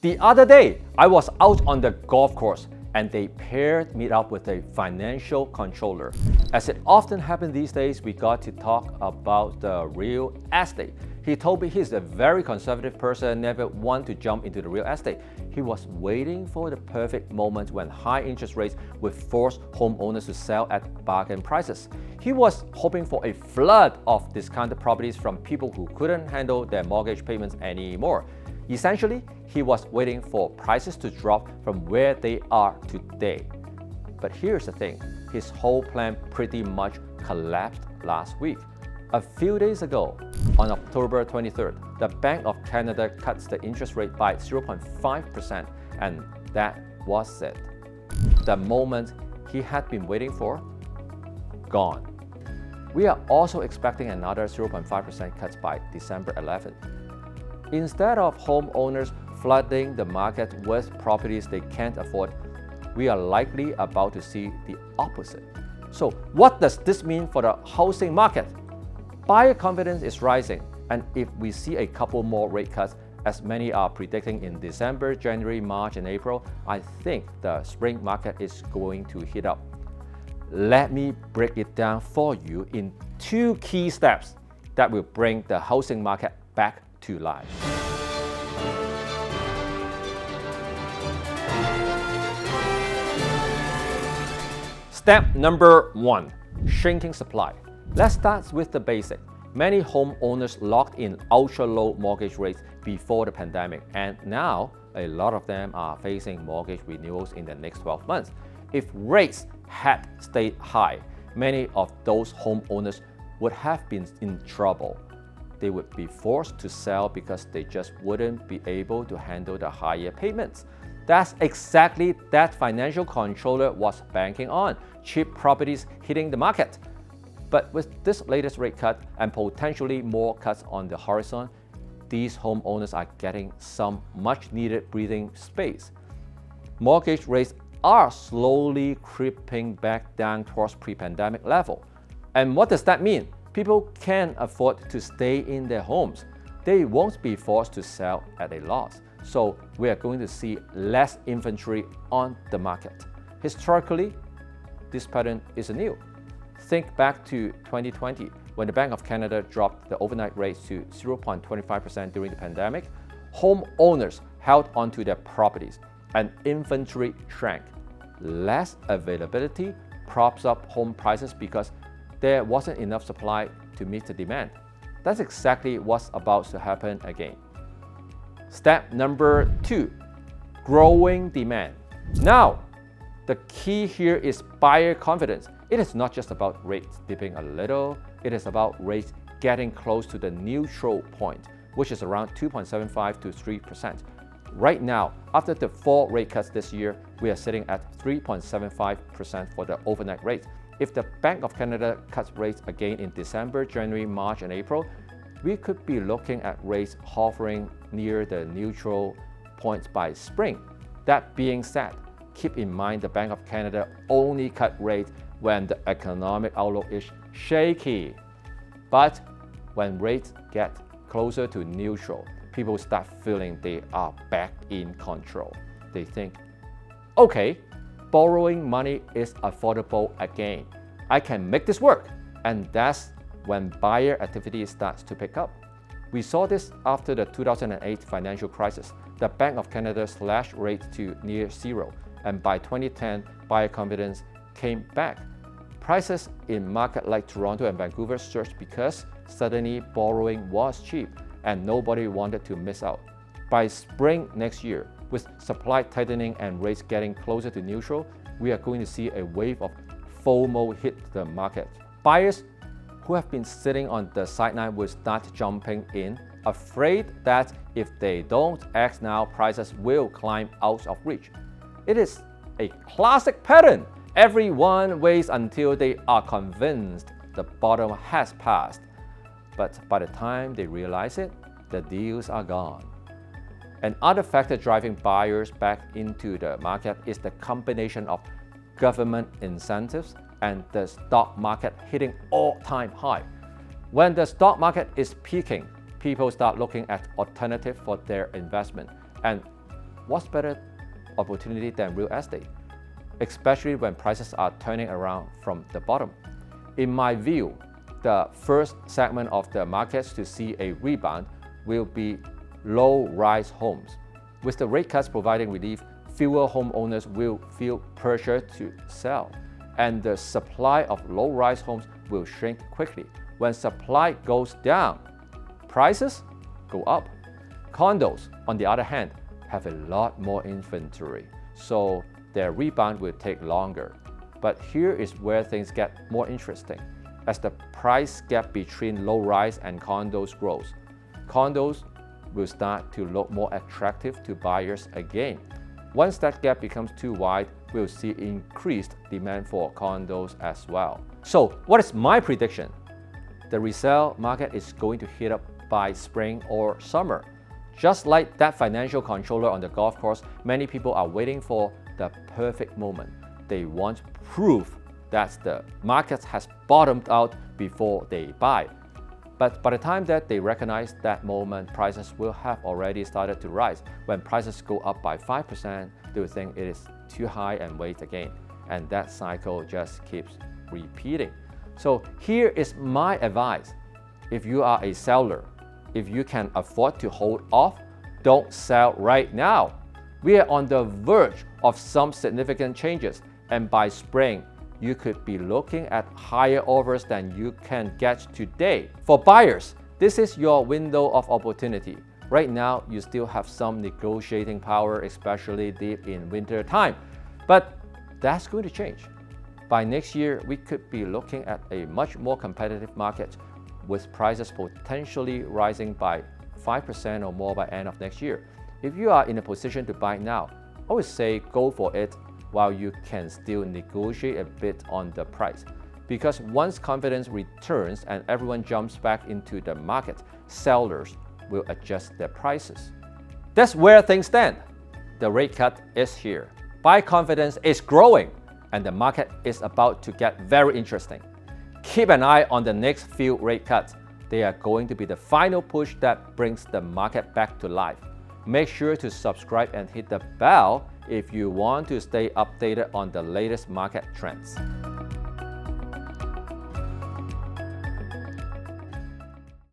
The other day, I was out on the golf course and they paired me up with a financial controller. As it often happens these days, we got to talk about the real estate. He told me he's a very conservative person, never want to jump into the real estate. He was waiting for the perfect moment when high interest rates would force homeowners to sell at bargain prices. He was hoping for a flood of discounted properties from people who couldn't handle their mortgage payments anymore. Essentially, he was waiting for prices to drop from where they are today. But here's the thing, his whole plan pretty much collapsed last week. A few days ago, on October 23rd, the Bank of Canada cuts the interest rate by 0.5%, and that was it. The moment he had been waiting for, gone. We are also expecting another 0.5% cut by December 11th. Instead of homeowners flooding the market with properties they can't afford, we are likely about to see the opposite. So what does this mean for the housing market? Buyer confidence is rising, and if we see a couple more rate cuts, as many are predicting in December, January, March, and April, I think the spring market is going to heat up. Let me break it down for you in 2 key steps that will bring the housing market back to life. Step number 1, shrinking supply. Let's start with the basic. Many homeowners locked in ultra-low mortgage rates before the pandemic, and now a lot of them are facing mortgage renewals in the next 12 months. If rates had stayed high, many of those homeowners would have been in trouble. They would be forced to sell because they just wouldn't be able to handle the higher payments. That's exactly that financial controller was banking on, cheap properties hitting the market. But with this latest rate cut and potentially more cuts on the horizon, these homeowners are getting some much needed breathing space. Mortgage rates are slowly creeping back down towards pre-pandemic level. And what does that mean? People can afford to stay in their homes. They won't be forced to sell at a loss. So we are going to see less inventory on the market. Historically, this pattern isn't new. Think back to 2020, when the Bank of Canada dropped the overnight rates to 0.25% during the pandemic. Homeowners held onto their properties and inventory shrank. Less availability props up home prices because there wasn't enough supply to meet the demand. That's exactly what's about to happen again. Step number 2, growing demand. Now, the key here is buyer confidence. It is not just about rates dipping a little, it is about rates getting close to the neutral point, which is around 2.75 to 3%. Right now, after the 4 rate cuts this year, we are sitting at 3.75% for the overnight rate. If the Bank of Canada cuts rates again in December, January, March, and April, we could be looking at rates hovering near the neutral points by spring. That being said, keep in mind the Bank of Canada only cut rates when the economic outlook is shaky. But when rates get closer to neutral, people start feeling they are back in control. They think, okay, borrowing money is affordable again. I can make this work. And that's when buyer activity starts to pick up. We saw this after the 2008 financial crisis. The Bank of Canada slashed rates to near zero, and by 2010, buyer confidence came back. Prices in markets like Toronto and Vancouver surged because suddenly borrowing was cheap and nobody wanted to miss out. By spring next year, with supply tightening and rates getting closer to neutral, we are going to see a wave of FOMO hit the market. Buyers who have been sitting on the sideline will start jumping in, afraid that if they don't act now, prices will climb out of reach. It is a classic pattern. Everyone waits until they are convinced the bottom has passed. But by the time they realize it, the deals are gone. Another factor driving buyers back into the market is the combination of government incentives and the stock market hitting all-time high. When the stock market is peaking, people start looking at alternatives for their investment. And what's better opportunity than real estate, especially when prices are turning around from the bottom? In my view, the first segment of the markets to see a rebound will be low-rise homes. With the rate cuts providing relief, fewer homeowners will feel pressure to sell, and the supply of low-rise homes will shrink quickly. When supply goes down, prices go up. Condos, on the other hand, have a lot more inventory, so their rebound will take longer. But here is where things get more interesting. As the price gap between low-rise and condos grows, condos will start to look more attractive to buyers again. Once that gap becomes too wide, we'll see increased demand for condos as well. So, what is my prediction? The resale market is going to heat up by spring or summer. Just like that financial controller on the golf course, many people are waiting for the perfect moment. They want proof that the market has bottomed out before they buy. But by the time that they recognize that moment, prices will have already started to rise. When prices go up by 5%, they will think it is too high and wait again. And that cycle just keeps repeating. So here is my advice. If you are a seller, if you can afford to hold off, don't sell right now. We are on the verge of some significant changes, and by spring, you could be looking at higher offers than you can get today. For buyers, this is your window of opportunity. Right now, you still have some negotiating power, especially deep in winter time. But that's going to change. By next year, we could be looking at a much more competitive market, with prices potentially rising by 5% or more by end of next year. If you are in a position to buy now, I would say go for it while you can still negotiate a bit on the price. Because once confidence returns and everyone jumps back into the market, sellers will adjust their prices. That's where things stand. The rate cut is here. Buy confidence is growing, and the market is about to get very interesting. Keep an eye on the next few rate cuts. They are going to be the final push that brings the market back to life. Make sure to subscribe and hit the bell if you want to stay updated on the latest market trends.